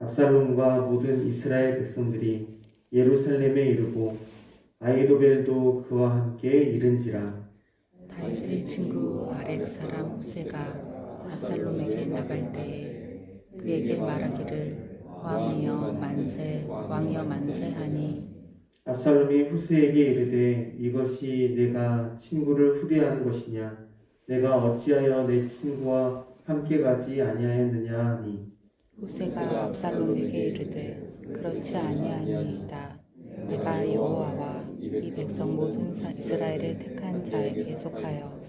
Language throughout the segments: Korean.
압살롬과 모든 이스라엘 백성들이 예루살렘에 이르고 아히도벨도 그와 함께 이른지라. 다윗의 친구 아렉 사람 후세가 압살롬에게 나갈 때에 그에게 말하기를 왕이여 만세 왕이여 만세하니 압살롬이 후세에게 이르되 이것이 내가 친구를 후대하는 것이냐? 내가 어찌하여 내 친구와 함께 가지 아니하였느냐 하니. 후세가 압살롬에게 이르되 그렇지 아니하니이다. 내가 여호와와 이 백성 모든 이스라엘의 택한 자에게 속하여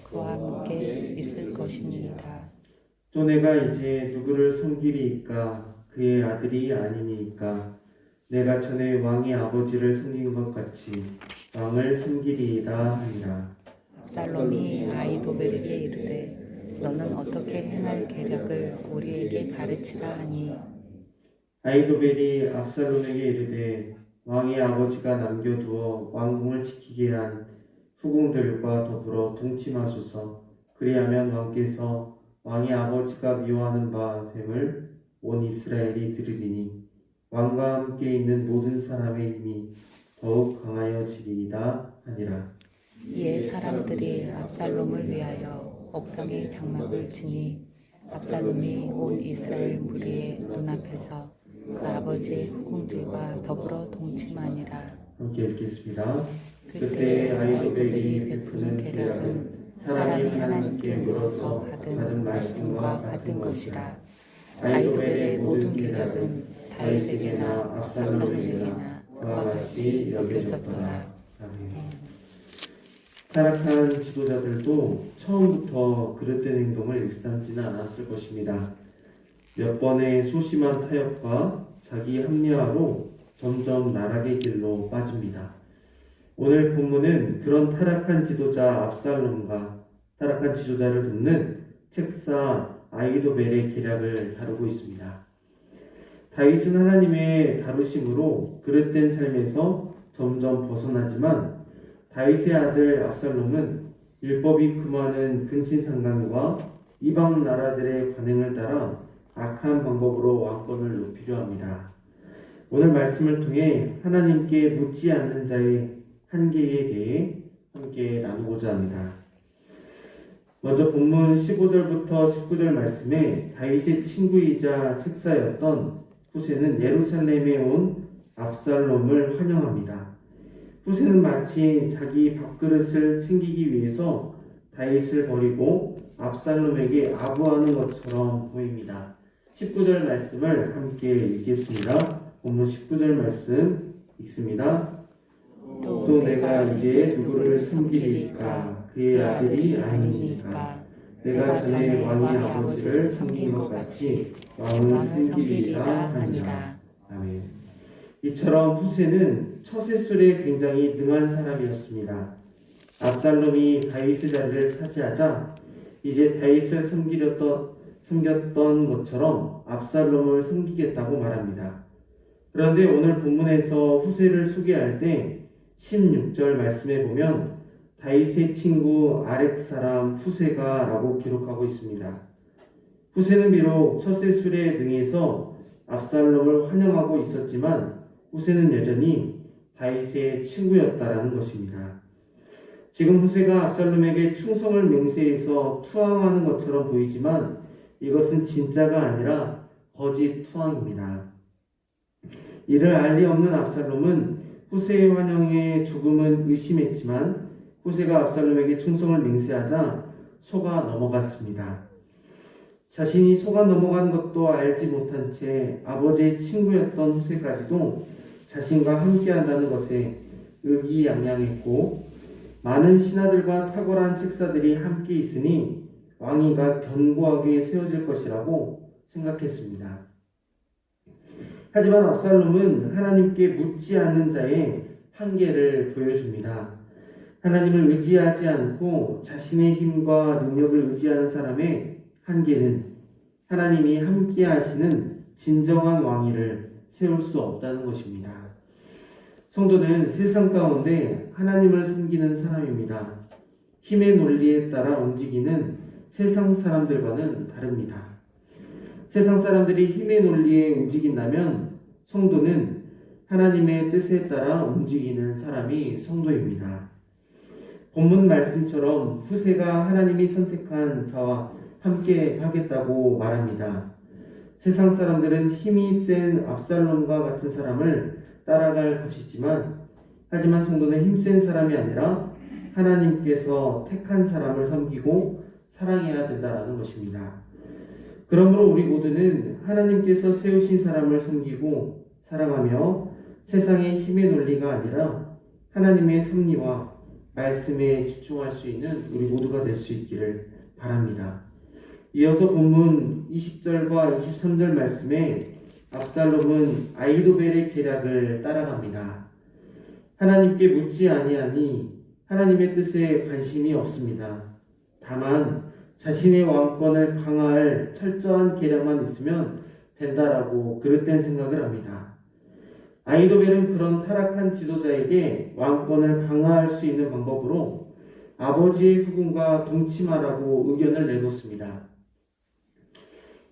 그와 함께 있을 것이니이다. 또 내가 이제 누구를 섬기리이까? 그의 아들이 아니니이까? 내가 전에 왕의 아버지를 섬긴 것 같이 왕을 섬기리이다 하니라. 압살롬이 아히도벨에게 이르되 너는 어떻게 행할 계략을 우리에게 가르치라 하니 아히도벨이 압살롬에게 이르되 왕의 아버지가 남겨두어 왕궁을 지키게 한 후궁들과 더불어 동침하소서. 그리하면 왕께서 왕의 아버지가 미워하는 바 됨을 온 이스라엘이 들으리니 왕과 함께 있는 모든 사람의 힘이 더욱 강하여지리이다 하니라. 이에 사람들이 압살롬을 위하여 옥상에 장막을 치니 압살롬이 온 이스라엘 무리의 눈앞에서 그 아버지의 후궁들과 더불어 동침하니라. 함께 읽겠습니다. 그때 아히도벨이 베푸는 계략은 사람이 하나님께 물어서 받은 말씀과 같은 것이라. 아히도벨의 모든 계략은 다윗에게나 압살롬에게나 그와 같이 여겨졌더라. 아멘. 타락한 지도자들도 처음부터 그릇된 행동을 일삼지는 않았을 것입니다. 몇 번의 소심한 타협과 자기 합리화로 점점 나락의 길로 빠집니다. 오늘 본문은 그런 타락한 지도자 압살롬과 타락한 지도자를 돕는 책사 아히도벨의 계략을 다루고 있습니다. 다윗은 하나님의 다루심으로 그릇된 삶에서 점점 벗어나지만 다윗의 아들 압살롬은 율법이 금하는 근친상간과 이방 나라들의 관행을 따라 악한 방법으로 왕권을 높이려 합니다. 오늘 말씀을 통해 하나님께 묻지 않는 자의 한계에 대해 함께 나누고자 합니다. 먼저 본문 15절부터 19절 말씀에 다윗의 친구이자 책사였던 후세는 예루살렘에 온 압살롬을 환영합니다. 후세는 마치 자기 밥그릇을 챙기기 위해서 다윗을 버리고 압살롬에게 아부하는 것처럼 보입니다. 19절 말씀을 함께 읽겠습니다. 본문 19절 말씀 읽습니다. 또 내가 이제 누구를 섬기리까? 그의 아들이 아니니까. 내가 전에 왕의 아버지를 섬긴 것 같이 왕을 섬기리라 하니라. 아멘. 이처럼 후세는 처세술에 굉장히 능한 사람이었습니다. 압살롬이 다윗의 자리를 차지하자 이제 다윗을 섬겼던 것처럼 압살롬을 섬기겠다고 말합니다. 그런데 오늘 본문에서 후세를 소개할 때 16절 말씀에 보면 다윗의 친구 아렉 사람 후세가 라고 기록하고 있습니다. 후세는 비록 처세술에 능해서 압살롬을 환영하고 있었지만 후세는 여전히 다윗의 친구였다라는 것입니다. 지금 후세가 압살롬에게 충성을 맹세해서 투항하는 것처럼 보이지만 이것은 진짜가 아니라 거짓 투항입니다. 이를 알 리 없는 압살롬은 후세의 환영에 조금은 의심했지만 후세가 압살롬에게 충성을 맹세하자 속아 넘어갔습니다. 자신이 속아 넘어간 것도 알지 못한 채 아버지의 친구였던 후세까지도 자신과 함께한다는 것에 의기양양했고 많은 신하들과 탁월한 책사들이 함께 있으니 왕위가 견고하게 세워질 것이라고 생각했습니다. 하지만 압살롬은 하나님께 묻지 않는 자의 한계를 보여줍니다. 하나님을 의지하지 않고 자신의 힘과 능력을 의지하는 사람의 한계는 하나님이 함께 하시는 진정한 왕위를 세울 수 없다는 것입니다. 성도는 세상 가운데 하나님을 섬기는 사람입니다. 힘의 논리에 따라 움직이는 세상 사람들과는 다릅니다. 세상 사람들이 힘의 논리에 움직인다면 성도는 하나님의 뜻에 따라 움직이는 사람이 성도입니다. 본문 말씀처럼 후세가 하나님이 선택한 자와 함께 하겠다고 말합니다. 세상 사람들은 힘이 센 압살롬과 같은 사람을 따라갈 것이지만 하지만 성도는 힘센 사람이 아니라 하나님께서 택한 사람을 섬기고 사랑해야 된다는 것입니다. 그러므로 우리 모두는 하나님께서 세우신 사람을 섬기고 사랑하며 세상의 힘의 논리가 아니라 하나님의 섭리와 말씀에 집중할 수 있는 우리 모두가 될 수 있기를 바랍니다. 이어서 본문 20절과 23절 말씀에 압살롬은 아히도벨의 계략을 따라갑니다. 하나님께 묻지 아니하니 하나님의 뜻에 관심이 없습니다. 다만 자신의 왕권을 강화할 철저한 계략만 있으면 된다라고 그릇된 생각을 합니다. 아히도벨은 그런 타락한 지도자에게 왕권을 강화할 수 있는 방법으로 아버지의 후궁과 동침하라고 의견을 내놓습니다.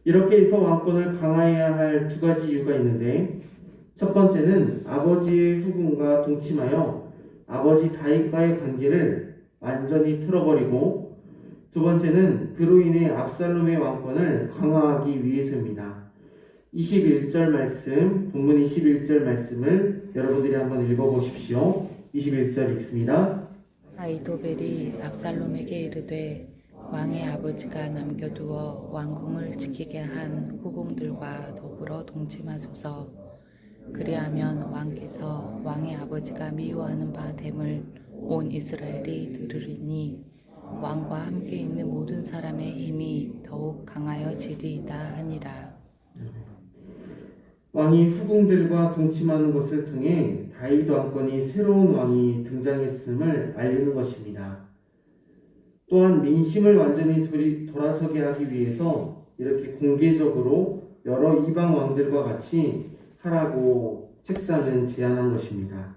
이렇게 해서 왕권을 강화해야 할 두 가지 이유가 있는데, 첫 번째는 아버지의 후궁과 동침하여 아버지 다윗과의 관계를 완전히 틀어버리고, 두 번째는 그로 인해 압살롬의 왕권을 강화하기 위해서입니다. 21절 말씀, 본문 21절 말씀을 여러분들이 한번 읽어보십시오. 21절 읽습니다. 아히도벨이 압살롬에게 이르되 왕의 아버지가 남겨두어 왕궁을 지키게 한 후궁들과 더불어 동침하소서. 그리하면 왕께서 왕의 아버지가 미워하는 바 됨을 온 이스라엘이 들으리니 왕과 함께 있는 모든 사람의 힘이 더욱 강하여지리이다 하니라. 왕이 후궁들과 동침하는 것을 통해 다윗 왕권이 새로운 왕이 등장했음을 알리는 것입니다. 또한 민심을 완전히 돌아서게 하기 위해서 이렇게 공개적으로 여러 이방 왕들과 같이 하라고 책사는 제안한 것입니다.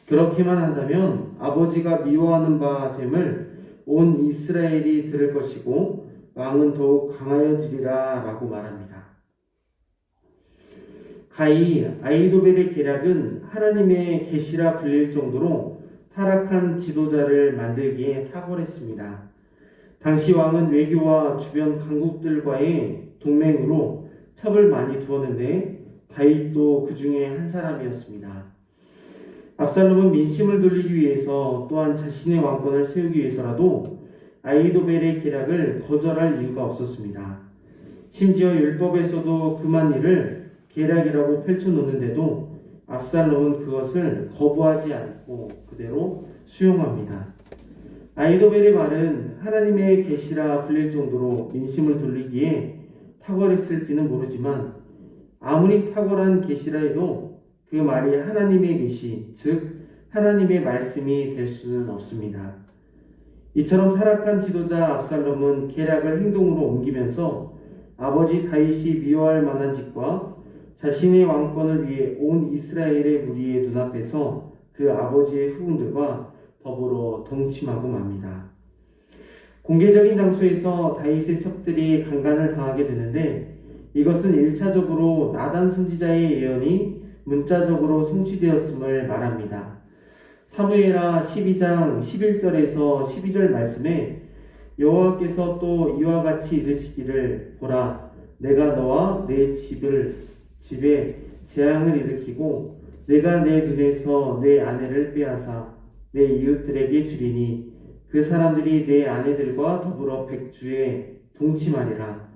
그렇게만 한다면 아버지가 미워하는 바 됨을 온 이스라엘이 들을 것이고 왕은 더욱 강하여지리라 라고 말합니다. 가히 아히도벨의 계략은 하나님의 계시라 불릴 정도로 타락한 지도자를 만들기에 탁월했습니다. 당시 왕은 외교와 주변 강국들과의 동맹으로 첩을 많이 두었는데 다윗도 그 중에 한 사람이었습니다. 압살롬은 민심을 돌리기 위해서 또한 자신의 왕권을 세우기 위해서라도 아히도벨의 계략을 거절할 이유가 없었습니다. 심지어 율법에서도 그만 일을 계략이라고 펼쳐놓는데도 압살롬은 그것을 거부하지 않고 그대로 수용합니다. 아히도벨의 말은 하나님의 계시라 불릴 정도로 민심을 돌리기에 탁월했을지는 모르지만 아무리 탁월한 계시라 해도 그 말이 하나님의 계시, 즉 하나님의 말씀이 될 수는 없습니다. 이처럼 타락한 지도자 압살롬은 계략을 행동으로 옮기면서 아버지 다윗이 미워할 만한 짓과 자신의 왕권을 위해 온 이스라엘의 무리의 눈앞에서 그 아버지의 후궁들과 더불어 동침하고 맙니다. 공개적인 장소에서 다윗의 첩들이 강간을 당하게 되는데 이것은 1차적으로 나단 선지자의 예언이 문자적으로 성취되었음을 말합니다. 사무엘하 12장 11절에서 12절 말씀에 여호와께서 또 이와 같이 이르시기를 보라 내가 너와 내 집에 재앙을 일으키고 내가 내 눈에서 내 아내를 빼앗아 내 이웃들에게 주리니 그 사람들이 내 아내들과 더불어 백주에 동침하리라.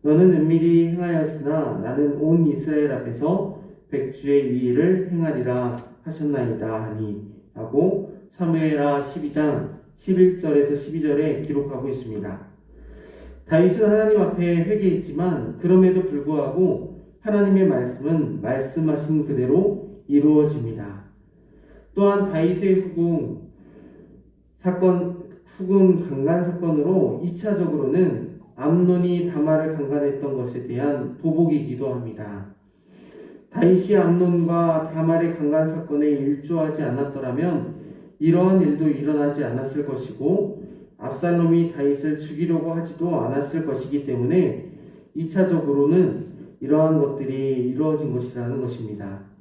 너는 은밀히 행하였으나 나는 온 이스라엘 앞에서 백주의 이 일을 행하리라 하셨나이다 하니 하고 사무엘하 12장 11절에서 12절에 기록하고 있습니다. 다윗은 하나님 앞에 회개했지만 그럼에도 불구하고 하나님의 말씀은 말씀하신 그대로 이루어집니다. 또한 다윗의 후궁 강간 사건으로 2차적으로는 암논이 다말을 강간했던 것에 대한 보복이기도 합니다. 다윗이 암논과 다말의 강간 사건에 일조하지 않았더라면 이러한 일도 일어나지 않았을 것이고 압살롬이 다윗을 죽이려고 하지도 않았을 것이기 때문에 2차적으로는 이러한 것들이 이루어진 것이라는 것입니다.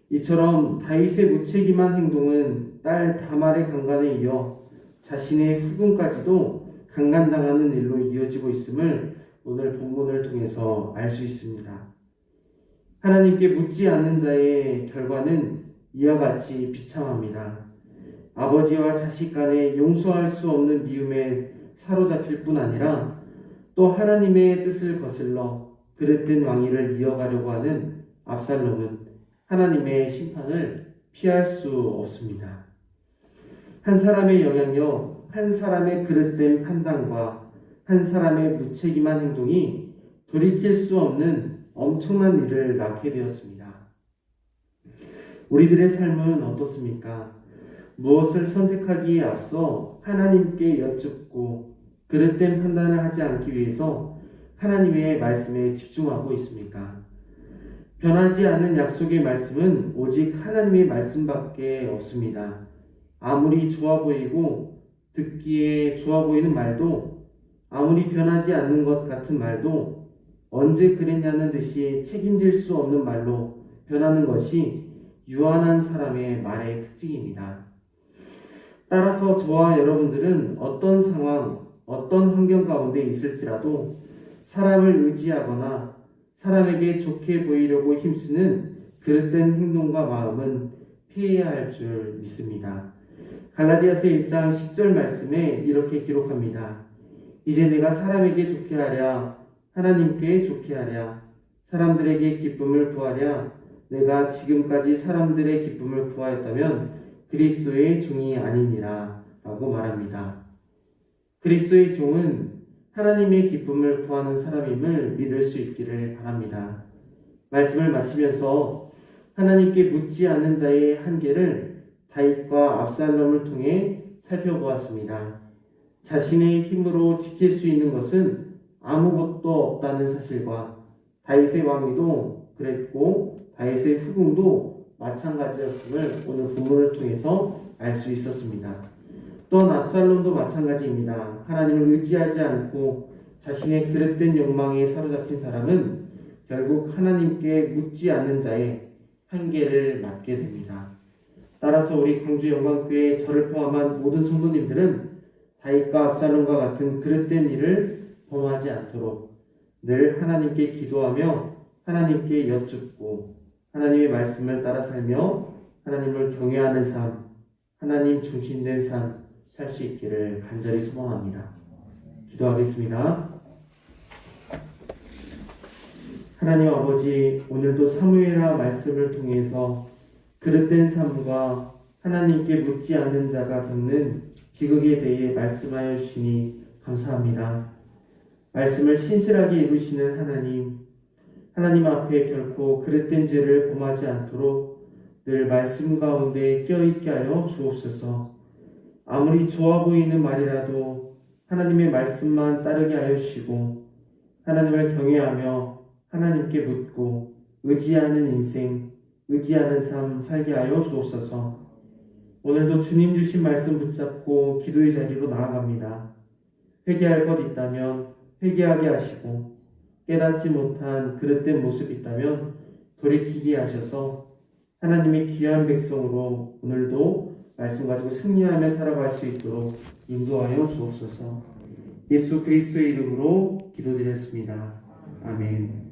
이처럼 다윗의 무책임한 행동은 딸 다말의 강간에 이어 자신의 후궁까지도 강간당하는 일로 이어지고 있음을 오늘 본문을 통해서 알 수 있습니다. 하나님께 묻지 않는 자의 결과는 이와 같이 비참합니다. 아버지와 자식 간에 용서할 수 없는 미움에 사로잡힐 뿐 아니라 또 하나님의 뜻을 거슬러 그릇된 왕위를 이어가려고 하는 압살롬은 하나님의 심판을 피할 수 없습니다. 한 사람의 영향력, 한 사람의 그릇된 판단과 한 사람의 무책임한 행동이 돌이킬 수 없는 엄청난 일을 낳게 되었습니다. 우리들의 삶은 어떻습니까? 무엇을 선택하기에 앞서 하나님께 여쭙고 그릇된 판단을 하지 않기 위해서 하나님의 말씀에 집중하고 있습니까? 변하지 않는 약속의 말씀은 오직 하나님의 말씀밖에 없습니다. 아무리 좋아 보이고 듣기에 좋아 보이는 말도, 아무리 변하지 않는 것 같은 말도 언제 그랬냐는 듯이 책임질 수 없는 말로 변하는 것이 유한한 사람의 말의 특징입니다. 따라서 저와 여러분들은 어떤 상황, 어떤 환경 가운데 있을지라도 사람을 의지하거나 사람에게 좋게 보이려고 힘쓰는 그릇된 행동과 마음은 피해야 할 줄 믿습니다. 갈라디아서 1장 10절 말씀에 이렇게 기록합니다. 이제 내가 사람에게 좋게 하랴, 하나님께 좋게 하랴, 사람들에게 기쁨을 구하랴. 내가 지금까지 사람들의 기쁨을 구하였다면 그리스도의 종이 아니니라 라고 말합니다. 그리스도의 종은 하나님의 기쁨을 구하는 사람임을 믿을 수 있기를 바랍니다. 말씀을 마치면서 하나님께 묻지 않는 자의 한계를 다윗과 압살롬을 통해 살펴보았습니다. 자신의 힘으로 지킬 수 있는 것은 아무것도 없다는 사실과 다윗의 왕위도 그랬고 다윗의 후궁도 마찬가지였음을 오늘 본문을 통해서 알 수 있었습니다. 또한 압살롬도 마찬가지입니다. 하나님을 의지하지 않고 자신의 그릇된 욕망에 사로잡힌 사람은 결국 하나님께 묻지 않는 자의 한계를 맞게 됩니다. 따라서 우리 광주 영광교회 저를 포함한 모든 성도님들은 다윗과 압살롬과 같은 그릇된 일을 범하지 않도록 늘 하나님께 기도하며 하나님께 여쭙고 하나님의 말씀을 따라 살며 하나님을 경외하는 삶, 하나님 중심된 삶 살 수 있기를 간절히 소망합니다. 기도하겠습니다. 하나님 아버지, 오늘도 사무엘하 말씀을 통해서 그릇된 삶과 하나님께 묻지 않는 자가 겪는 비극에 대해 말씀하여 주시니 감사합니다. 말씀을 신실하게 이루시는 하나님 앞에 결코 그릇된 죄를 범하지 않도록 늘 말씀 가운데 껴있게 하여 주옵소서. 아무리 좋아 보이는 말이라도 하나님의 말씀만 따르게 하여 주시고 하나님을 경외하며 하나님께 묻고 의지하는 인생, 의지하는 삶 살게 하여 주옵소서. 오늘도 주님 주신 말씀 붙잡고 기도의 자리로 나아갑니다. 회개할 것 있다면 회개하게 하시고 깨닫지 못한 그릇된 모습이 있다면 돌이키게 하셔서 하나님의 귀한 백성으로 오늘도 말씀 가지고 승리하며 살아갈 수 있도록 인도하여 주옵소서. 예수 그리스도의 이름으로 기도드렸습니다. 아멘.